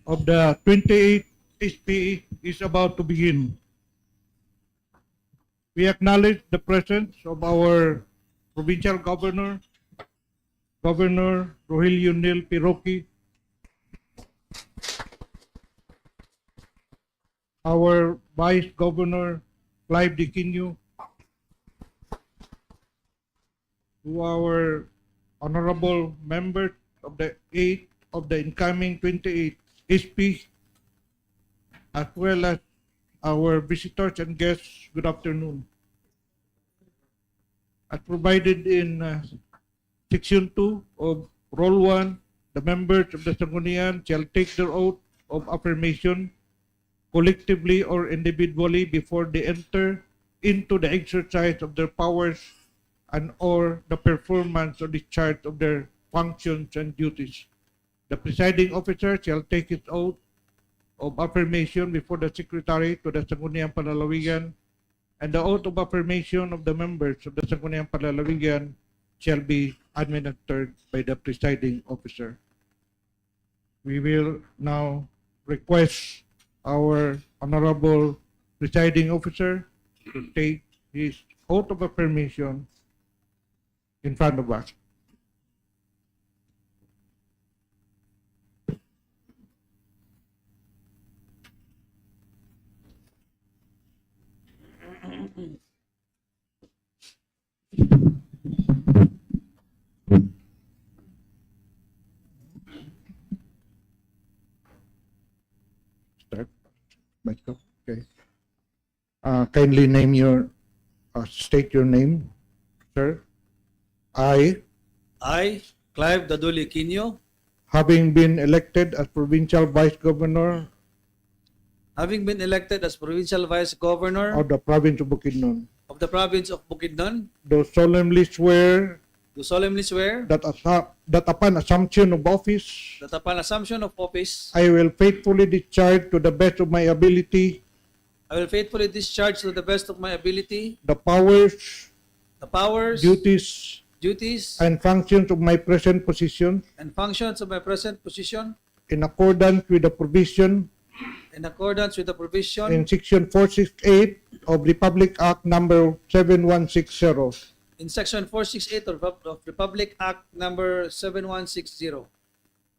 of the 28th SPE is about to begin. We acknowledge the presence of our provincial governor, Governor Rogelio Nel Piroki, our Vice Governor Clive Diquinho, to our honorable members of the incoming 28th SP, as well as our visitors and guests. Good afternoon. As provided in Section 2 of Rule 1, the members of the Sangguniang shall take their oath of affirmation collectively or individually before they enter into the exercise of their powers and or the performance or discharge of their functions and duties. The presiding officer shall take his oath of affirmation before the Secretary to the Sangguniang Panlalawigan, and the oath of affirmation of the members of the Sangguniang Panlalawigan shall be administered by the presiding officer. We will now request our honorable presiding officer to take his oath of affirmation in front of us. Start. Okay. Kindly name your, state your name, sir. I, Clive Daduli Quino, having been elected as Provincial Vice Governor having been elected as Provincial Vice Governor of the Province of Bukidnon, of the Province of Bukidnon, do solemnly swear do solemnly swear that upon assumption of office, that upon assumption of office, I will faithfully discharge to the best of my ability I will faithfully discharge to the best of my ability the powers, the powers, duties, duties, and functions of my present position and functions of my present position in accordance with the provision in accordance with the provision in Section 468 of Republic Act number 7160, in Section 468 of Republic Act number 7160,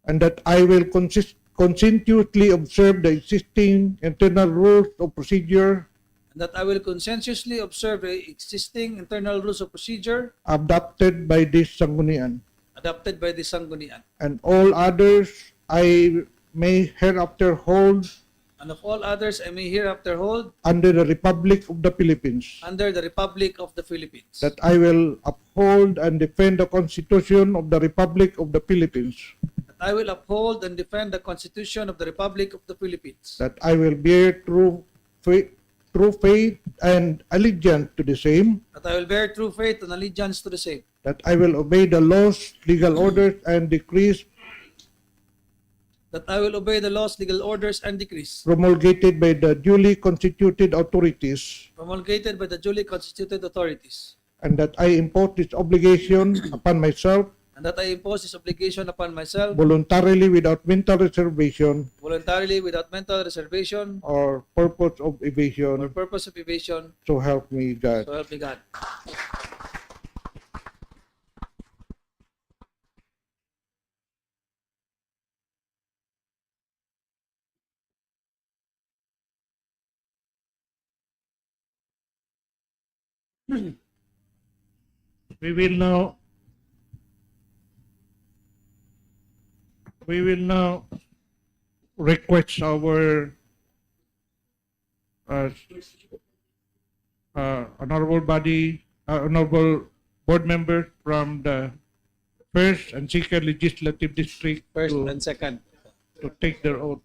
and that I will conscientiously observe the existing internal rules of procedure and that I will conscientiously observe the existing internal rules of procedure adopted by this Sangguniang, adopted by the Sangguniang, and all others I may hereafter hold and of all others I may hereafter hold under the Republic of the Philippines, under the Republic of the Philippines, that I will uphold and defend the Constitution of the Republic of the Philippines, that I will uphold and defend the Constitution of the Republic of the Philippines, that I will bear true faith and allegiance to the same, that I will bear true faith and allegiance to the same, that I will obey the laws, legal orders, and decrees that I will obey the laws, legal orders, and decrees promulgated by the duly constituted authorities, promulgated by the duly constituted authorities, and that I impose this obligation upon myself and that I impose this obligation upon myself voluntarily without mental reservation voluntarily without mental reservation or purpose of or evasion, purpose of evasion, so help me God. so help me God. We will now request our honorable board members from the first and second legislative district First and second. to take their oath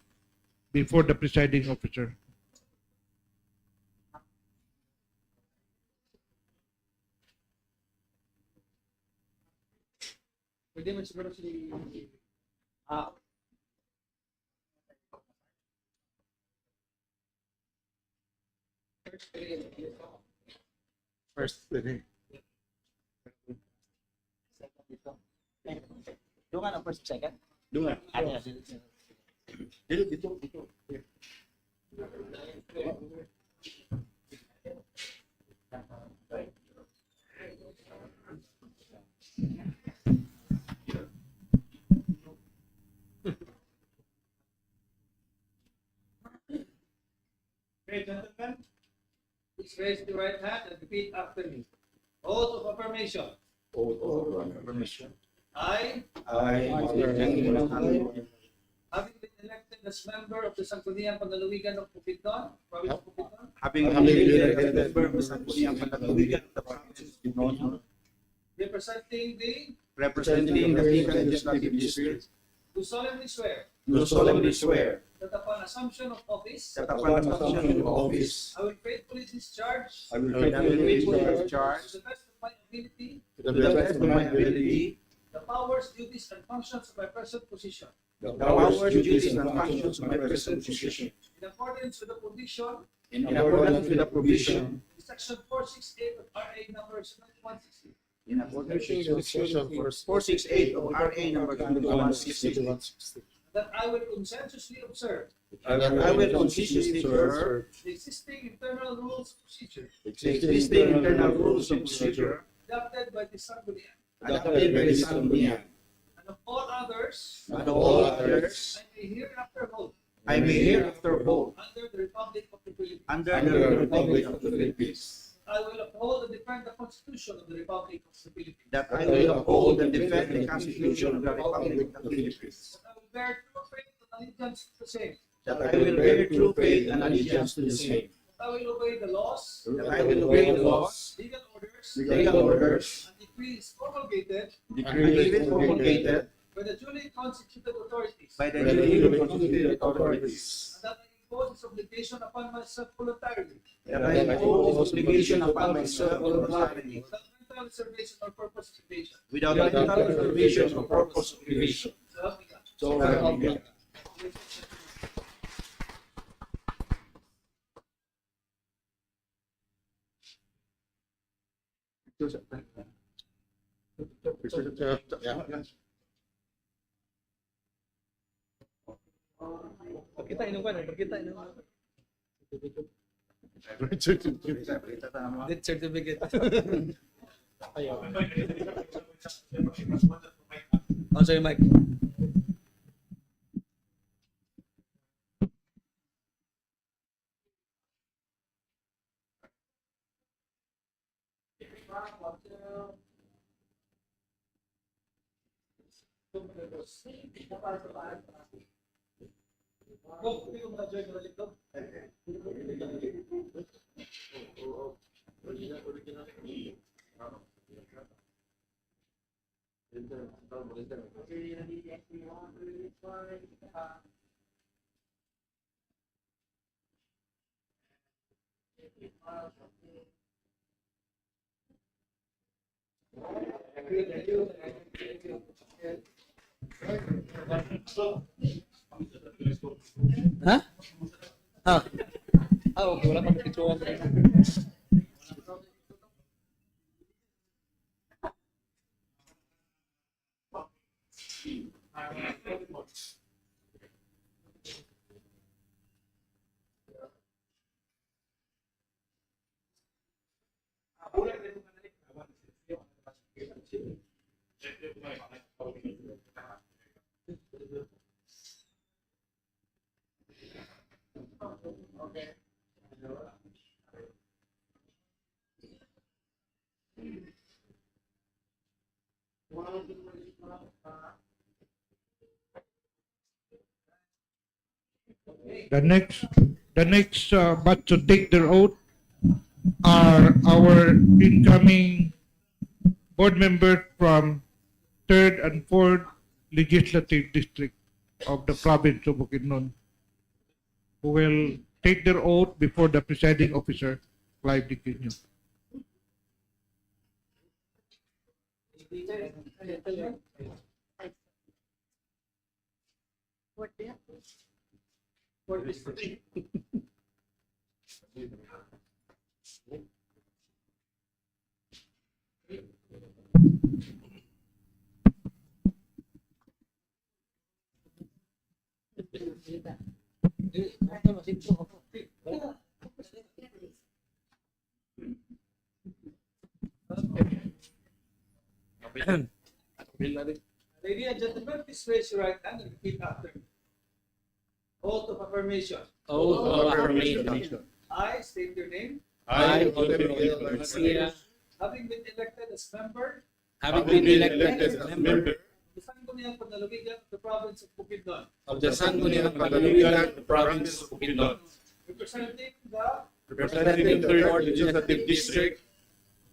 before the presiding officer. Pwede mo siguro si first. Doon ka na first, second? Doon nga. Ano yan? Okay, gentlemen, please raise the right hand and repeat after me. Oath of affirmation. I, having been elected as member of the Sangguniang Panlalawigan of Bukidnon, province of Bukidnon, Having been elected member of the Sangguniang Panlalawigan of the province of Bukidnon, representing representing the fifth legislative district, do solemnly swear that upon assumption of office, that upon assumption of office, I will faithfully discharge I will faithfully discharge to the best of my ability to the best of my ability the powers, duties, and functions of my present position, the powers, duties, and functions of my present position, in accordance with the provision in accordance with the provision in Section 468 of RA number 160. in accordance with Section 468 of RA number 160, That I will conscientiously observe and that I will consistently observe the existing internal rules of procedure the existing internal rules of procedure adopted by the Sangguniang, adopted by the Sangguniang, and of all others and all others I may hereafter hold under the under Republic the Philippines. the Republic of the Philippines, I will uphold and defend the Constitution of the Republic of the Philippines. that I will uphold and defend the Constitution of the Republic of the Philippines, That I will bear true faith and allegiance to the same. that I will bear true faith and allegiance to the same, That I will obey the laws, that I will obey the laws, legal orders, legal orders, and decrees promulgated decrees promulgated by the duly constituted authorities. by the duly constituted authorities, And that I impose this obligation upon myself voluntarily, that I impose obligation upon myself voluntarily, without mental reservation or purpose of evasion. without mental reservation or purpose of evasion. So help me God. So help me God. Kita inom ka na, kita inom. Death certificate. Oh, sorry, Mike. Hah? Ah. Ah, okay. Wala pang picture. The next batch to take their oath are our incoming board members from 3rd and 4th Legislative District of the province of Bukidnon, who will take their oath before the presiding officer, Clive Bukidnon. Ladies and gentlemen, please raise your right hand and repeat after me. Oath of affirmation. Oath of affirmation. I state your name, I, Honorable Garcia, having been elected as member having been elected as a member of the Sangguniang Panlalawigan of the province of Bukidnon, of the Sangguniang Panlalawigan of the province of Bukidnon, representing representing the 3rd Legislative District,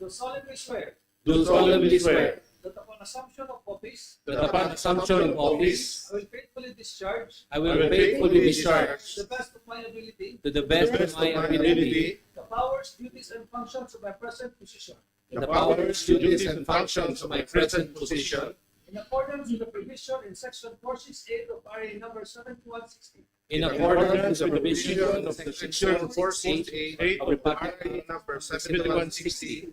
do solemnly swear do solemnly swear that upon assumption of office, that upon assumption of office, I will faithfully discharge I will faithfully discharge to the best of my ability to the best of my ability the powers, duties, and functions of my present position, the powers, duties, and functions of my present position in accordance with the provision in Section 468 of RA number 7160, in accordance with the provision of Section 468 of the RA number 7160,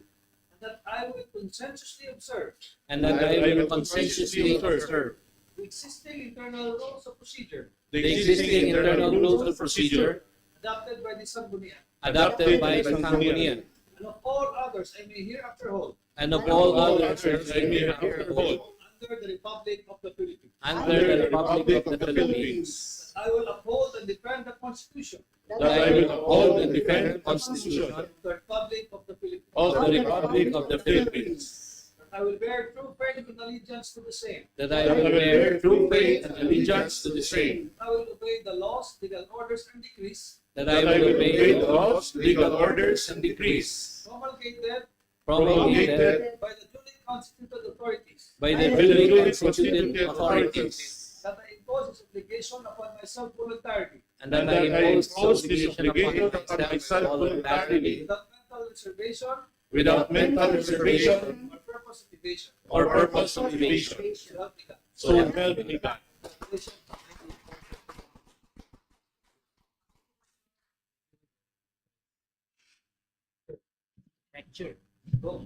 and that I will conscientiously observe and that I will conscientiously observe the existing internal rules of procedure the existing internal rules of procedure adopted by the Sangguniang, adopted by the Sangguniang, and of all others I may hereafter hold and of all others I may hereafter hold under the Republic of the Philippines. under the Republic of the Philippines, I will uphold and defend the Constitution that I will uphold and defend the Constitution of the Republic of the Philippines. of the Republic of the Philippines, That I will bear true faith and allegiance to the same. that I will bear true faith and allegiance to the same, I will obey the laws, legal orders, and decrees that I will obey the laws, legal orders, and decrees promulgated promulgated by the duly constituted authorities. by the duly constituted authorities, That I impose this obligation upon myself voluntarily, and that I impose this obligation upon upon myself voluntarily, without mental reservation without mental reservation or purpose of evasion. or purpose of evasion. So help me God. So help me God. Congratulations. Go.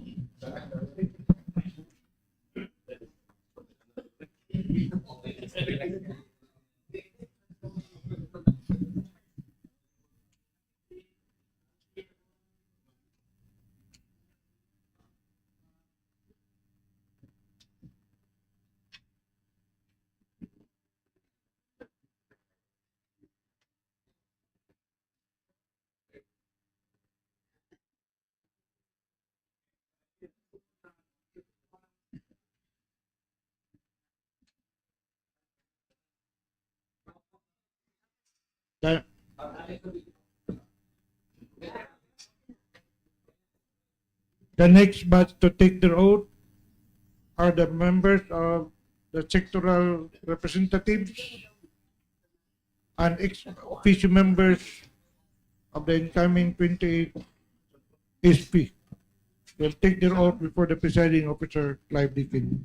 The, the next batch to take their oath are the members of the sectoral representatives and ex-officio members of the incoming 28 SP. They'll take their oath before the presiding officer, Clive Deakin.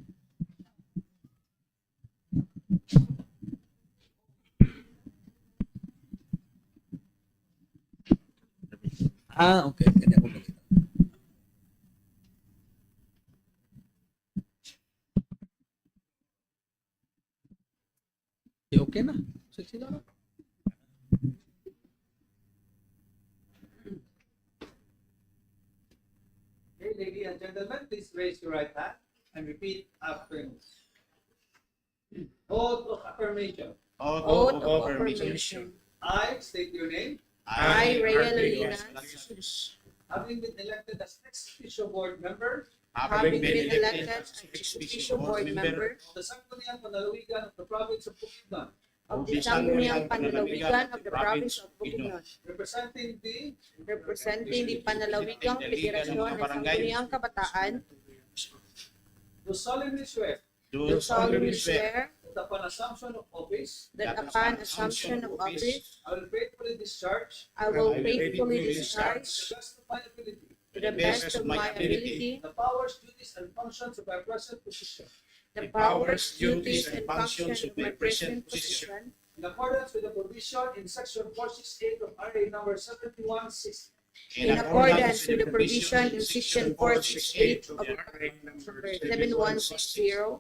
Okay. Ganyan ako makita. Okay na. Sexy na. Okay, ladies and gentlemen, please raise your right hand and repeat after me. Oath of affirmation. Oath of affirmation. I state your name, I, Rhea Lorena, having been elected as ex-officio board member having been elected as ex-officio board member of the Sangguniang Panlalawigan of the province of Bukidnon, of the Sangguniang Panlalawigan of the province of Bukidnon, representing the Panlalawigang Federasyon ng Sangguniang Kabataan, do solemnly swear do solemnly swear that upon assumption of office, that upon assumption of office, I will faithfully discharge I will faithfully discharge to the best of my ability to the best of my ability the powers, duties, and functions of my present position, the powers, duties, and functions of my present position, in accordance with the provision in Section 468 of RA number 7160, in accordance with the provision in Section 468 of RA number 7160,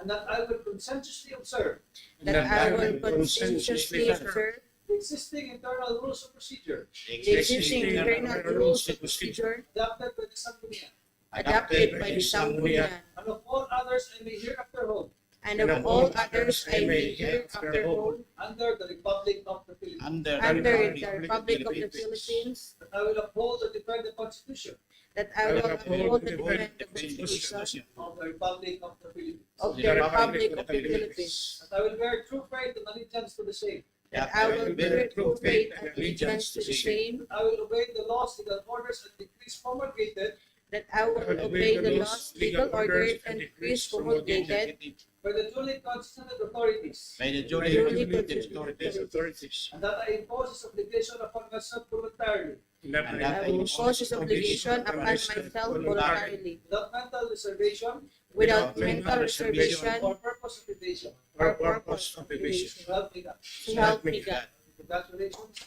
and that I will conscientiously observe that I will conscientiously observe the existing internal rules of procedure the existing internal rules of procedure adopted by the Sangguniang, adopted by the Sangguniang, and of all others I may hereafter hold and of all others I may hereafter hold under the Republic of the Philippines. under the Republic of the Philippines, That I will uphold and defend the Constitution that I will uphold and defend the Constitution of the Republic of the Philippines. of the Republic of the Philippines, That I will bear true faith and allegiance to the same. that I will bear true faith and allegiance to the same, I will obey the laws, legal orders, and decrees promulgated that I will obey the laws, legal orders, and decrees promulgated by the duly constituted authorities, By the duly duly constituted authorities. and that I impose this obligation upon myself voluntarily, and I will impose this obligation upon myself voluntarily, without mental reservation without mental reservation or purpose of evasion. or purpose of evasion. So help me God. So help me God. Congratulations.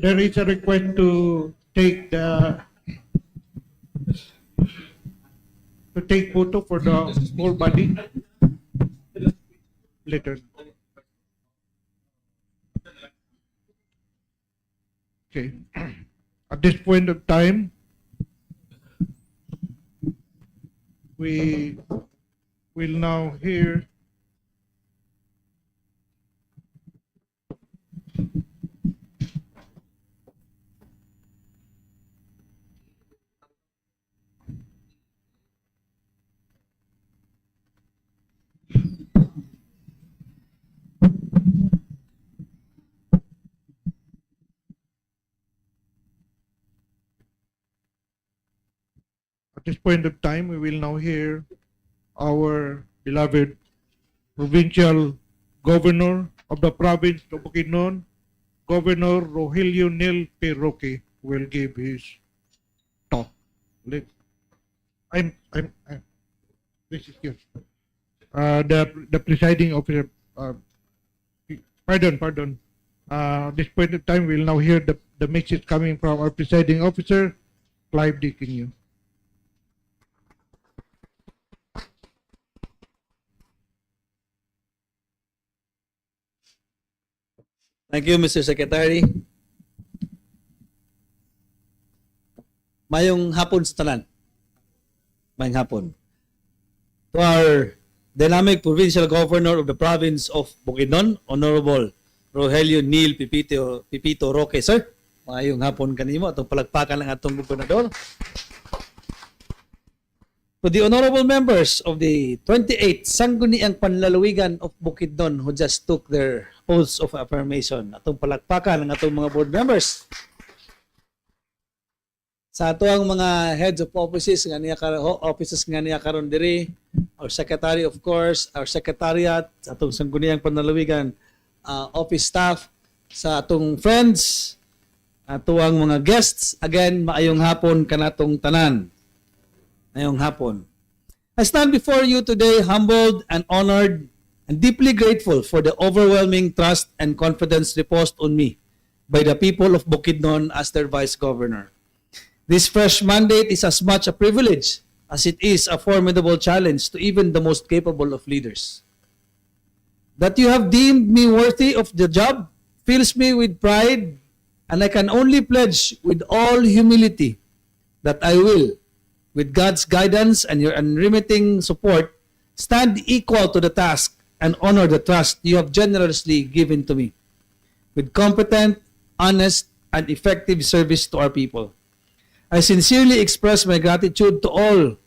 There is a request to take photo for the whole body later. Okay. At this point of time, we will now hear At this point of time, we will now hear our beloved provincial governor of the province of Bukidnon, Governor Rogelio Nel P. Roque, will give his talk. This is yours. The presiding officer, pardon. At this point of time, we will now hear the message coming from our presiding officer, Clive D. Kinyo. Thank you, Mr. Secretary. Mayong hapon sa tanan. Mayong hapon. To our dynamic provincial governor of the province of Bukidnon, Honorable Rogelio Neil Pipito Roque, sir. Mayong hapon kanimo atong palagpakan ng atong gobernador. To the honorable members of the 28th Sangguniang Panlalawigan of Bukidnon who just took their oaths of affirmation. Atong palakpakan ng atong mga board members. Sa ato ang mga heads of offices nga niya karon diri, our secretary of course, our secretariat, sa atong Sangguniang Panlalawigan office staff, sa atong friends, ato ang mga guests, again maayong hapon kanatong tanan. Ngayong hapon. I stand before you today humbled and honored and deeply grateful for the overwhelming trust and confidence reposed on me by the people of Bukidnon as their Vice Governor. This fresh mandate is as much a privilege as it is a formidable challenge to even the most capable of leaders. That you have deemed me worthy of the job fills me with pride, and I can only pledge with all humility that I will, with God's guidance and your unremitting support, stand equal to the task and honor the trust you have generously given to me with competent, honest, and effective service to our people. I sincerely express my gratitude to all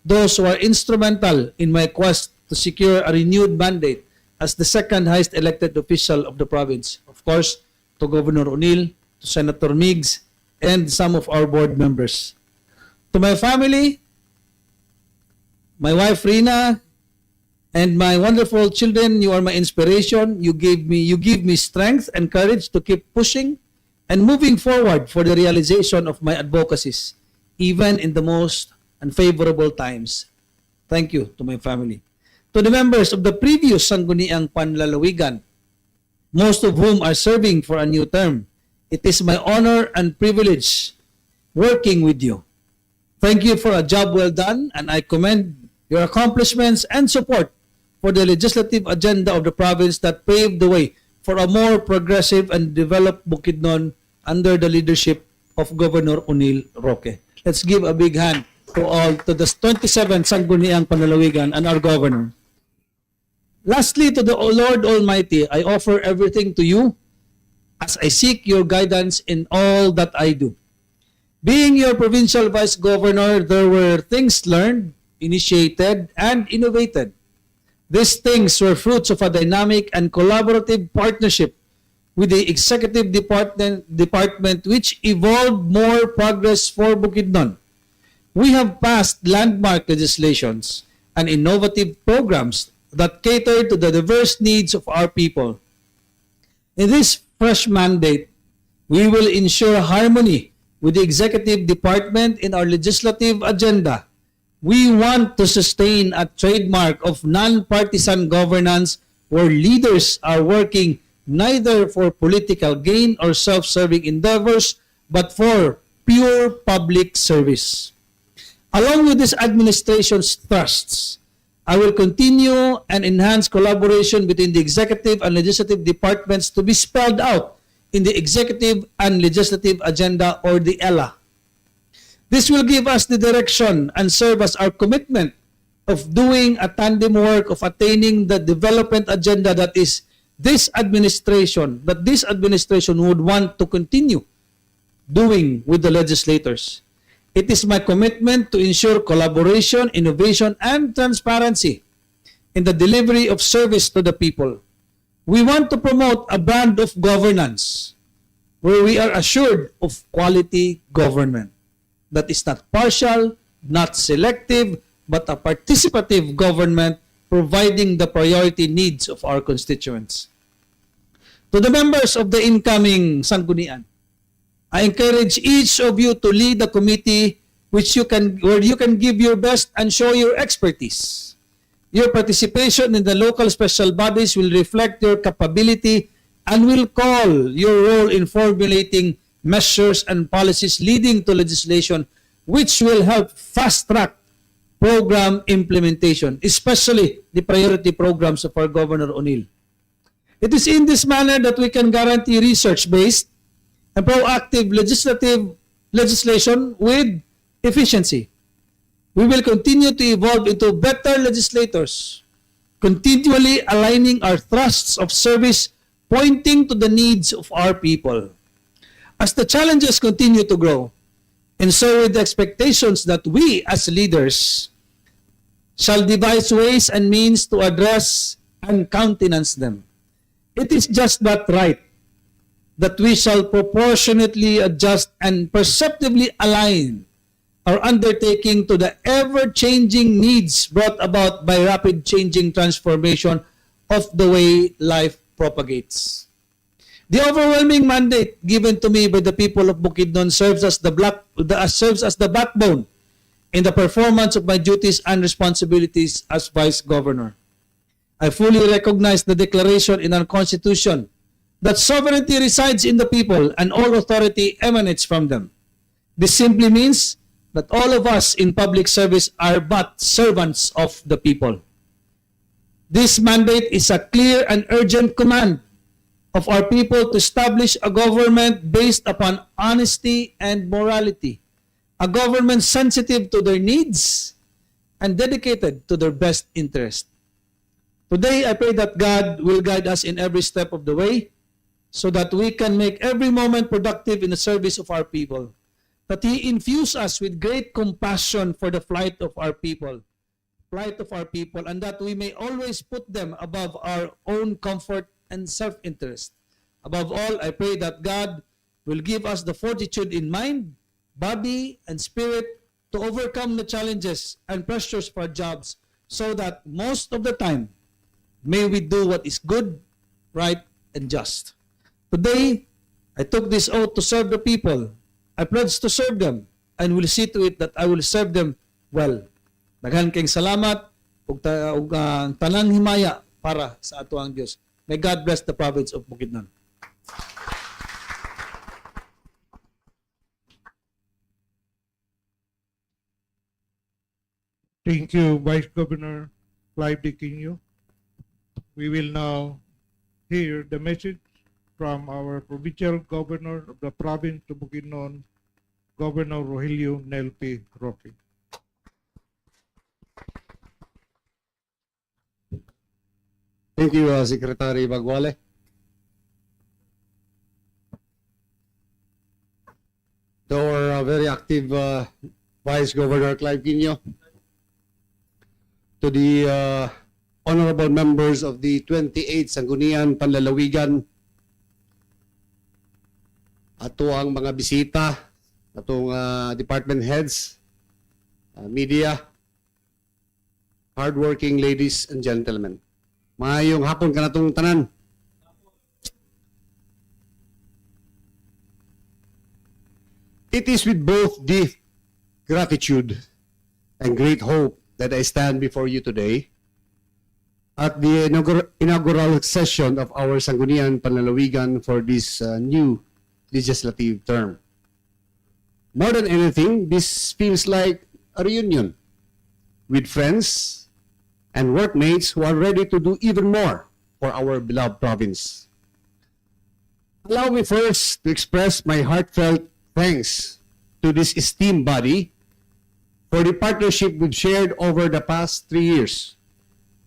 those who are instrumental in my quest to secure a renewed mandate as the second highest elected official of the province. Of course, to Governor O'Neill, to Senator Meigs, and some of our board members. To my family, my wife Rina, and my wonderful children, you are my inspiration. You give me strength and courage to keep pushing and moving forward for the realization of my advocacies, even in the most unfavorable times. Thank you to my family. To the members of the previous Sangguniang Panlalawigan, most of whom are serving for a new term, it is my honor and privilege working with you. Thank you for a job well done, and I commend your accomplishments and support for the legislative agenda of the province that paved the way for a more progressive and developed Bukidnon under the leadership of Governor O'Neill Roque. Let's give a big hand to the 27th Sangguniang Panlalawigan and our governor. Lastly, to the Lord Almighty, I offer everything to you as I seek your guidance in all that I do. Being your provincial vice governor, there were things learned, initiated, and innovated. These things were fruits of a dynamic and collaborative partnership with the executive department which evolved more progress for Bukidnon. We have passed landmark legislations and innovative programs that cater to the diverse needs of our people. In this fresh mandate, we will ensure harmony with the executive department in our legislative agenda. We want to sustain a trademark of non-partisan governance where leaders are working neither for political gain or self-serving endeavors, but for pure public service. Along with this administration's thrusts, I will continue and enhance collaboration between the executive and legislative departments to be spelled out in the executive and legislative agenda, or the ELA. This will give us the direction and serve as our commitment of doing a tandem work of attaining the development agenda that this administration would want to continue doing with the legislators. It is my commitment to ensure collaboration, innovation, and transparency in the delivery of service to the people. We want to promote a brand of governance where we are assured of quality government that is not partial, not selective, but a participative government providing the priority needs of our constituents. To the members of the incoming Sanggunian, I encourage each of you to lead a committee where you can give your best and show your expertise. Your participation in the local special bodies will reflect your capability and will call your role in formulating measures and policies leading to legislation which will help fast-track program implementation, especially the priority programs of our Governor O'Neill. It is in this manner that we can guarantee research-based and proactive legislation with efficiency. We will continue to evolve into better legislators, continually aligning our thrusts of service pointing to the needs of our people. As the challenges continue to grow, and so with the expectations that we as leaders shall devise ways and means to address and countenance them. It is just but right that we shall proportionately adjust and perceptibly align our undertaking to the ever-changing needs brought about by rapid changing transformation of the way life propagates. The overwhelming mandate given to me by the people of Bukidnon serves as the backbone in the performance of my duties and responsibilities as Vice Governor. I fully recognize the declaration in our Constitution that sovereignty resides in the people and all authority emanates from them. This simply means that all of us in public service are but servants of the people. This mandate is a clear and urgent command of our people to establish a government based upon honesty and morality, a government sensitive to their needs and dedicated to their best interest. Today, I pray that God will guide us in every step of the way so that we can make every moment productive in the service of our people. That He infuse us with great compassion for the plight of our people, and that we may always put them above our own comfort and self-interest. Above all, I pray that God will give us the fortitude in mind, body, and spirit to overcome the challenges and pressures for our jobs, so that most of the time, may we do what is good, right, and just. Today, I took this oath to serve the people. I pledge to serve them and will see to it that I will serve them well. Daghan kayong salamat ug tanang himaya para sa ato ang Dios. May God bless the province of Bukidnon. Thank you, Vice Governor Clive Diquinho. We will now hear the message from our Provincial Governor of the Province of Bukidnon, Governor Rogelio Nel P. Roque. Thank you, Secretary Bagwale. To our very active Vice Governor Clive Quino, to the honorable members of the 28th Sangguniang Panlalawigan, ato ang mga bisita, atong department heads, media, hardworking ladies and gentlemen. Maayong hapon ka na itong tanan. It is with both deep gratitude and great hope that I stand before you today at the inaugural session of our Sangguniang Panlalawigan for this new legislative term. More than anything, this feels like a reunion with friends and workmates who are ready to do even more for our beloved province. Allow me first to express my heartfelt thanks to this esteemed body for the partnership we've shared over the past 3 years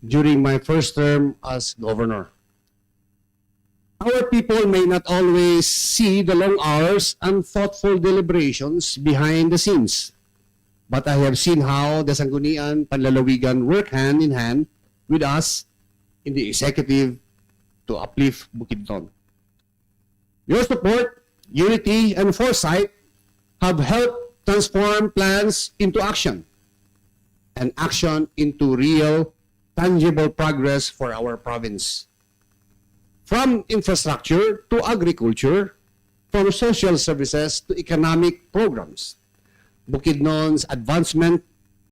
during my first term as governor. Our people may not always see the long hours and thoughtful deliberations behind the scenes, but I have seen how the Sangguniang Panlalawigan work hand in hand with us in the executive to uplift Bukidnon. Your support, unity, and foresight have helped transform plans into action, and action into real, tangible progress for our province. From infrastructure to agriculture, from social services to economic programs, Bukidnon's advancement